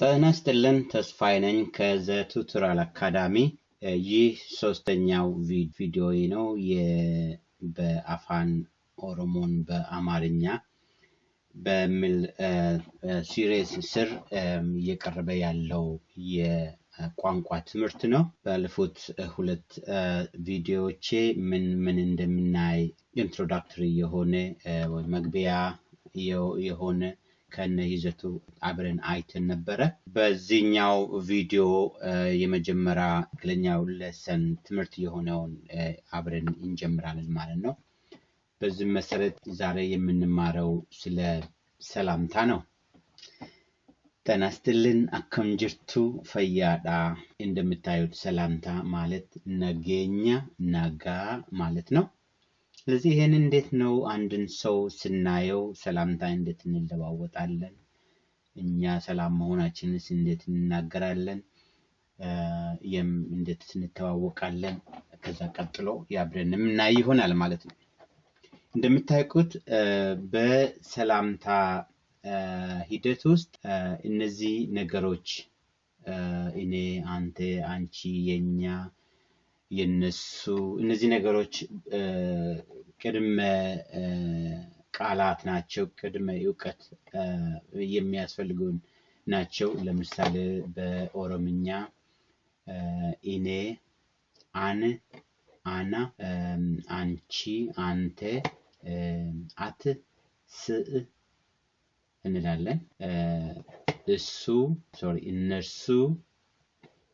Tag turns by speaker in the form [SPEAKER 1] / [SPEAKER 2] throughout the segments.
[SPEAKER 1] ጤና ይስጥልን ተስፋዬ ነኝ ከዘ ቱቶሪያል አካዳሚ። ይህ ሶስተኛው ቪዲዮዬ ነው በአፋን ኦሮሞን በአማርኛ በሚል ሲሪስ ስር እየቀረበ ያለው የቋንቋ ትምህርት ነው። ባለፉት ሁለት ቪዲዮዎቼ ምን እንደምናይ ኢንትሮዳክተሪ የሆነ ወይ መግቢያ የሆነ ከነ ይዘቱ አብረን አይተን ነበረ። በዚህኛው ቪዲዮ የመጀመሪያ ክለኛው ለሰን ትምህርት የሆነውን አብረን እንጀምራለን ማለት ነው። በዚህ መሰረት ዛሬ የምንማረው ስለ ሰላምታ ነው። ጤና ይስጥልን አከም ጅርቱ ፈያዳ። እንደምታዩት ሰላምታ ማለት ነገኛ ነጋ ማለት ነው። ስለዚህ ይሄን እንዴት ነው አንድን ሰው ስናየው ሰላምታ እንዴት እንለዋወጣለን? እኛ ሰላም መሆናችንስ እንዴት እንናገራለን? እንዴት እንተዋወቃለን? ከዛ ቀጥሎ ያብረን ምናይ ይሆናል ማለት ነው። እንደምታውቁት በሰላምታ ሂደት ውስጥ እነዚህ ነገሮች እኔ፣ አንተ፣ አንቺ፣ የኛ፣ የነሱ እነዚህ ነገሮች ቅድመ ቃላት ናቸው። ቅድመ ዕውቀት የሚያስፈልጉን ናቸው። ለምሳሌ በኦሮምኛ እኔ፣ አን፣ አና፣ አንቺ፣ አንተ፣ አት፣ ስእ እንላለን። እነርሱ፣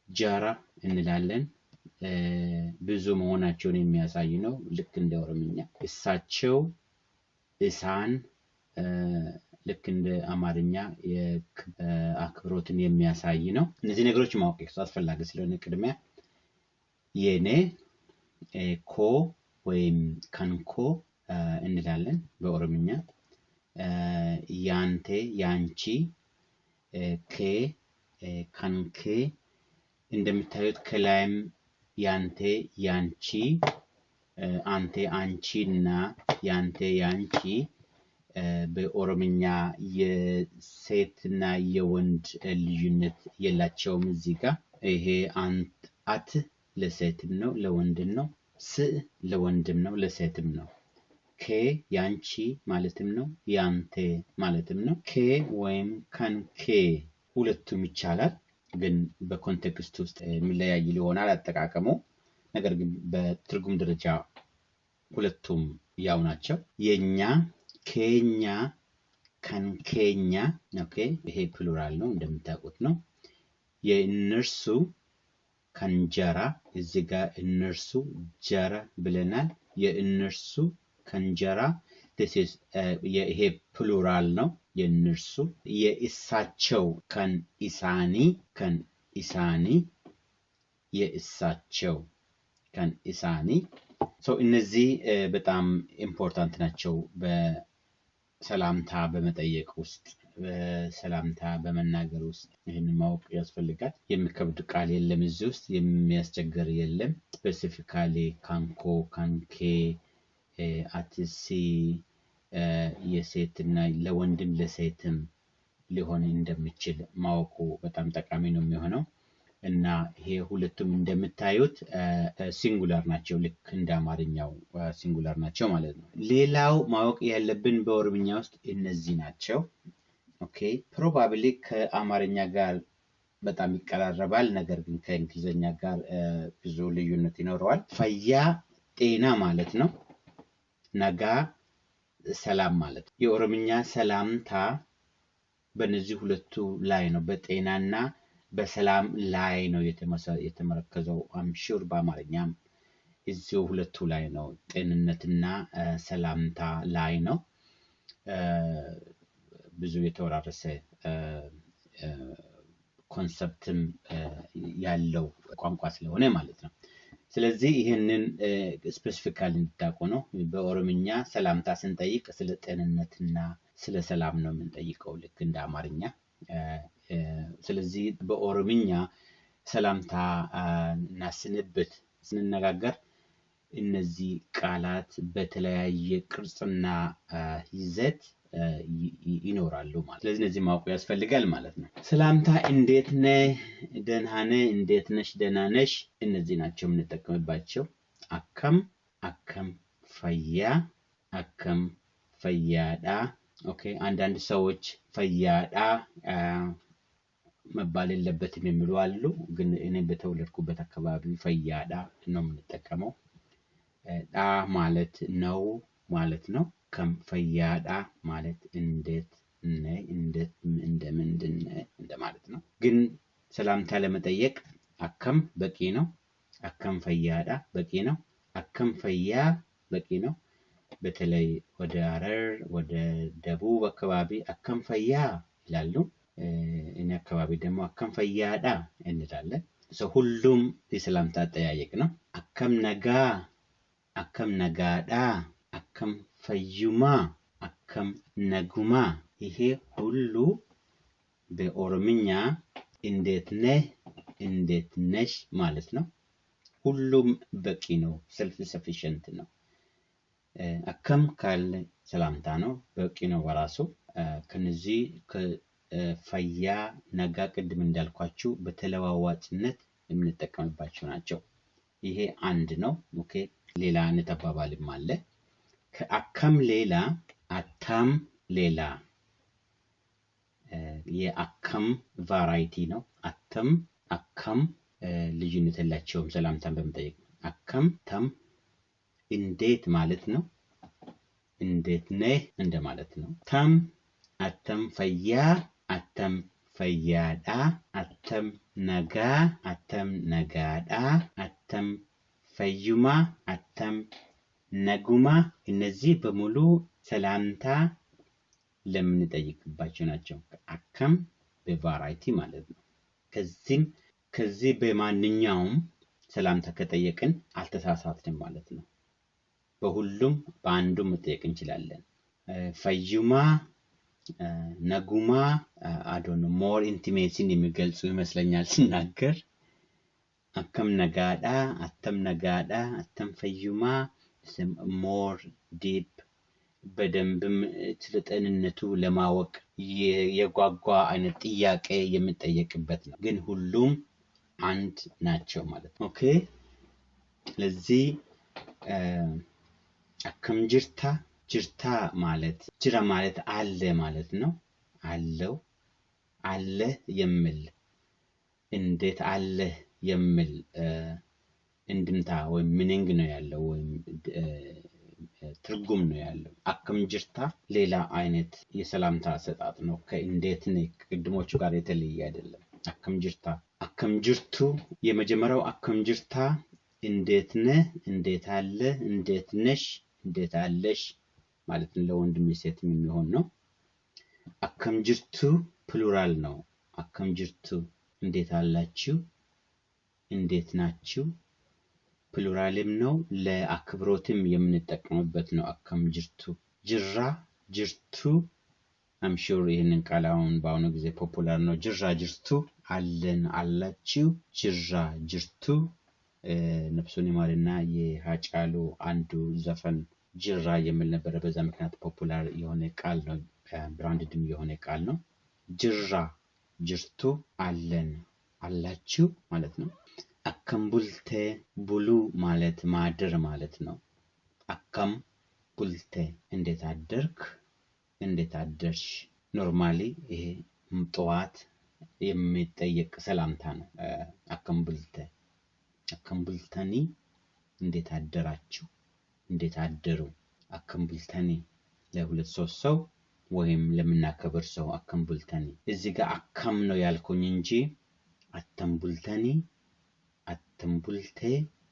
[SPEAKER 1] ጃራ እንላለን። ብዙ መሆናቸውን የሚያሳይ ነው። ልክ እንደ ኦሮምኛ እሳቸው፣ እሳን፣ ልክ እንደ አማርኛ አክብሮትን የሚያሳይ ነው። እነዚህ ነገሮች ማወቅ አስፈላጊ ስለሆነ ቅድሚያ የኔ፣ ኮ ወይም ከንኮ እንላለን በኦሮምኛ። ያንተ፣ ያንቺ፣ ከ፣ ከንኬ። እንደምታዩት ከላይም ያንተ፣ ያንቺ፣ አንተ፣ አንቺና ያንተ፣ ያንቺ በኦሮምኛ የሴትና የወንድ ልዩነት የላቸውም። እዚህ ጋር ይሄ አት ለሴትም ነው ለወንድም ነው። ስ ለወንድም ነው ለሴትም ነው። ከ ያንቺ ማለትም ነው ያንተ ማለትም ነው። ከ ወይም ከንኬ ሁለቱም ይቻላል፣ ግን በኮንቴክስት ውስጥ የሚለያይ ሊሆናል አጠቃቀሙ። ነገር ግን በትርጉም ደረጃ ሁለቱም ያው ናቸው። የኛ፣ ከኛ፣ ከንኬኛ። ኦኬ፣ ይሄ ፕሉራል ነው እንደምታውቁት ነው። የእነርሱ፣ ከንጀራ። እዚህ ጋር እነርሱ ጀራ ብለናል። የእነርሱ ከንጀራ ይሄ ፕሉራል ነው። የእነርሱ። የእሳቸው፣ ከንኢሳኒ፣ ከንኢሳኒ። የእሳቸው፣ ከንኢሳኒ። እነዚህ በጣም ኢምፖርታንት ናቸው በሰላምታ በመጠየቅ ውስጥ፣ በሰላምታ በመናገር ውስጥ። ይህን ማወቅ ያስፈልጋል። የሚከብድ ቃል የለም እዚህ ውስጥ፣ የሚያስቸግር የለም። ስፔሲፊካሊ ካንኮ፣ ካንኬ፣ አትሲ የሴትና ለወንድም ለሴትም ሊሆን እንደሚችል ማወቁ በጣም ጠቃሚ ነው የሚሆነው። እና ይሄ ሁለቱም እንደምታዩት ሲንጉላር ናቸው። ልክ እንደ አማርኛው ሲንጉላር ናቸው ማለት ነው። ሌላው ማወቅ ያለብን በኦሮምኛ ውስጥ እነዚህ ናቸው። ኦኬ፣ ፕሮባብሊ ከአማርኛ ጋር በጣም ይቀራረባል፣ ነገር ግን ከእንግሊዝኛ ጋር ብዙ ልዩነት ይኖረዋል። ፈያ ጤና ማለት ነው። ነጋ ሰላም ማለት ነው። የኦሮምኛ ሰላምታ በእነዚህ ሁለቱ ላይ ነው፣ በጤናና በሰላም ላይ ነው የተመረከዘው። አምሹር በአማርኛም እዚሁ ሁለቱ ላይ ነው፣ ጤንነትና ሰላምታ ላይ ነው። ብዙ የተወራረሰ ኮንሰፕትም ያለው ቋንቋ ስለሆነ ማለት ነው። ስለዚህ ይህንን ስፔሲፊካሊ እንድታውቁ ነው። በኦሮምኛ ሰላምታ ስንጠይቅ ስለ ጤንነትና ስለ ሰላም ነው የምንጠይቀው፣ ልክ እንደ አማርኛ። ስለዚህ በኦሮምኛ ሰላምታ እና ስንብት ስንነጋገር እነዚህ ቃላት በተለያየ ቅርጽና ይዘት ይኖራሉ ማለት ስለዚህ እነዚህ ማወቅ ያስፈልጋል ማለት ነው ሰላምታ እንዴት ነህ ደህና ነህ እንዴት ነሽ ደህና ነሽ እነዚህ ናቸው የምንጠቀምባቸው አከም ፈያዳ ኦኬ አንዳንድ ሰዎች ፈያዳ መባል የለበትም የሚሉ አሉ ግን እኔ በተወለድኩበት አካባቢ ፈያዳ ነው የምንጠቀመው ዳ ማለት ነው ማለት ነው ከም ፈያዳ ማለት እንዴት ነህ እንዴት እንደምንድን እንደማለት ነው ግን ሰላምታ ለመጠየቅ አከም በቂ ነው አከም ፈያዳ በቂ ነው አከም ፈያ በቂ ነው በተለይ ወደ አረር ወደ ደቡብ አካባቢ አከም ፈያ ይላሉ እኔ አካባቢ ደግሞ አከም ፈያዳ እንላለን ሁሉም የሰላምታ አጠያየቅ ነው አከም ነጋዳ አከም ፈዩማ አከም ነጉማ ይሄ ሁሉ በኦሮምኛ እንዴት ነህ እንዴት ነሽ ማለት ነው ሁሉም በቂ ነው self sufficient ነው አከም ካለ ሰላምታ ነው በቂ ነው በራሱ ከነዚህ ፈያ ነጋ ቅድም እንዳልኳችሁ በተለዋዋጭነት የምንጠቀምባቸው ናቸው ይሄ አንድ ነው ኦኬ ሌላ እንተባባልም አለ ከአከም ሌላ አታም ሌላ የአከም ቫራይቲ ነው አከም ልዩነት የላቸውም ሰላምታን በመጠየቅ አከም ተም እንዴት ማለት ነው እንዴት ነህ እንደማለት ነው ተም አተም ፈያ አተም ፈያዳ አተም ነጋ አተም ነጋዳ አተም ፈዩማ አተም ነጉማ እነዚህ በሙሉ ሰላምታ ለምንጠይቅባቸው ናቸው አከም በቫራይቲ ማለት ነው ከዚህ በማንኛውም ሰላምታ ከጠየቅን አልተሳሳትንም ማለት ነው በሁሉም በአንዱም መጠየቅ እንችላለን ፈዩማ ነጉማ I don't know more intimacy የሚገልጹ ይመስለኛል ሲናገር አከም ነጋዳ አተም ነጋዳ አተም ፈዩማ more deep በደንብም ስለጠንነቱ ለማወቅ የጓጓ አይነት ጥያቄ የምንጠየቅበት ነው ግን ሁሉም አንድ ናቸው ማለት ነው ኦኬ ለዚህ አከም ጅርታ ማለት ጅራ ማለት አለ ማለት ነው አለው አለ የሚል እንዴት አለ የሚል እንድምታ ወይ ሚኒንግ ነው ያለው ወይ ትርጉም ነው ያለው አከም ጅርታ ሌላ አይነት የሰላምታ አሰጣጥ ነው ከእንዴት ነው ቅድሞቹ ጋር የተለየ አይደለም አከም ጅርቱ የመጀመሪያው አከም ጅርታ እንዴት ነህ እንዴት አለ እንዴት ነሽ እንዴት አለሽ ማለት ነው ለወንድም ሴትም የሚሆን ነው አከም ጅርቱ ፕሉራል ነው አከም ጅርቱ እንዴት አላችሁ እንዴት ናችሁ ፕሉራልም ነው ለአክብሮትም የምንጠቀምበት ነው አከም ጅርቱ ጅርቱ I'm sure ይሄንን ቃላውን ባውኑ ጊዜ ፖፑላር ነው ጅርቱ አለን አላችሁ ጅርቱ ነፍሱን ይማርና የሃጫሉ አንዱ ዘፈን ጅራ የሚል ነበር በዛ ምክንያት ፖፑላር የሆነ ቃል ነው ብራንድድም የሆነ ቃል ነው ጅርቱ አለን አላችሁ ማለት ነው አከም ቡልቴ ቡሉ ማለት ማደር ማለት ነው አከም ቡልቴ እንዴት አደርክ እንዴት አደርሽ ኖርማሊ ይሄ ጠዋት የሚጠየቅ ሰላምታ ነው አከም ቡልተኒ እንዴት አደራችሁ እንዴት አደሩ አከም ቡልተኒ ለሁለት ሶስት ሰው ወይም ለምናከብር ሰው አከም ቡልተኒ እዚህ ጋር አከም ነው ያልኩኝ እንጂ አተም ቡልቴ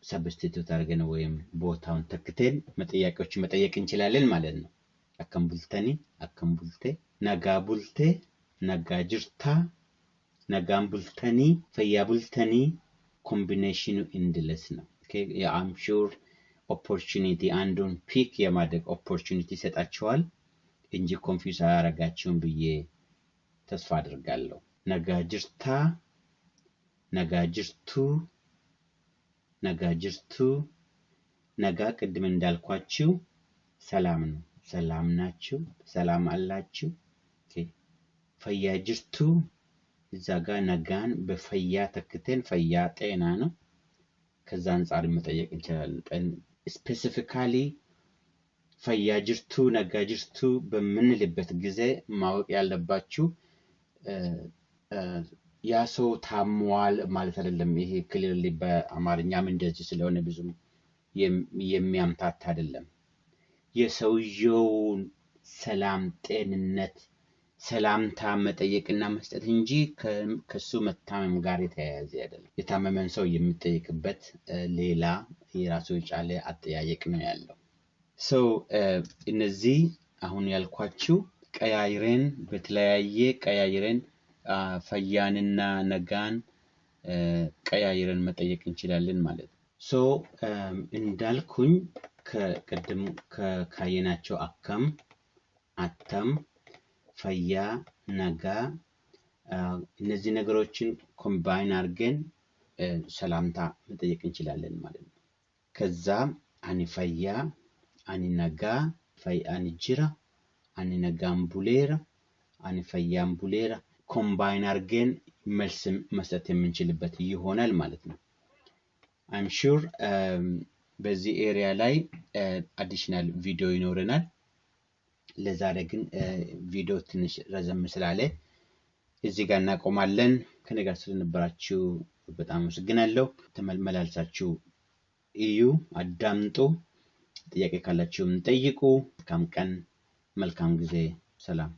[SPEAKER 1] ሰብስቲቱት አድርገን ወይም ቦታውን ተክተን መጠየቆችን መጠየቅ እንችላለን ማለት ነው አከም ቡልቴ ነጋ ቡልቴ ነጋ ጅርታ ነጋም ቡልተኒ ፈያ ቡልተኒ ኮምቢኔሽኑ ኢንድለስ ነው ኦኬ I'm sure opportunity አንዱን ፒክ የማድረግ opportunity ሰጣቸዋል እንጂ ኮንፊውዝ አያረጋችሁም ብዬ ተስፋ አድርጋለሁ ነጋ ጅርቱ ነጋ ቅድም እንዳልኳችሁ ሰላም ነው ሰላም ናችሁ? ሰላም አላችሁ? ፈያ ጅርቱ እዛ ጋር ነጋን በፈያ ተክተን ፈያ ጤና ነው። ከዛ አንፃር መጠየቅ እንችላለን። ስፔሲፊካሊ ፈያ ጅርቱ ነጋ ጅርቱ በምንልበት ጊዜ ማወቅ ያለባችሁ ያ ሰው ታሟል ማለት አይደለም። ይሄ ክሊርሊ በአማርኛም እንደዚህ ስለሆነ ብዙም የሚያምታታ አይደለም። የሰውየውን ሰላም ጤንነት ሰላምታ መጠየቅና መስጠት እንጂ ከሱ መታመም ጋር የተያያዘ አይደለም። የታመመን ሰው የሚጠይቅበት ሌላ የራሱ የቻለ አጠያየቅ ነው ያለው። እነዚህ አሁን ያልኳችሁ ቀያይረን በተለያየ ቀያይረን ፈያንና ነጋን ቀያይረን መጠየቅ እንችላለን ማለት ነው። እንዳልኩኝ ከቀደም ካየናቸው አከም፣ አተም፣ ፈያ፣ ነጋ እነዚህ ነገሮችን ኮምባይን አድርገን ሰላምታ መጠየቅ እንችላለን ማለት ነው። ከዛ አኒ ፈያ፣ አኒ ነጋ፣ አኒ ጅራ፣ አኒ ነጋን ቡሌራ፣ አኒ ፈያን ቡሌራ ኮምባይን አድርገን መልስ መስጠት የምንችልበት ይሆናል ማለት ነው። I'm sure በዚህ ኤሪያ ላይ አዲሽናል ቪዲዮ ይኖረናል። ለዛሬ ግን ቪዲዮ ትንሽ ረዘም ስላለ እዚህ ጋር እናቆማለን። ከኔ ጋር ስለነበራችሁ በጣም አመሰግናለሁ። ተመልሳችሁ እዩ፣ አዳምጡ። ጥያቄ ካላችሁም ጠይቁ። መልካም ቀን፣ መልካም ጊዜ። ሰላም።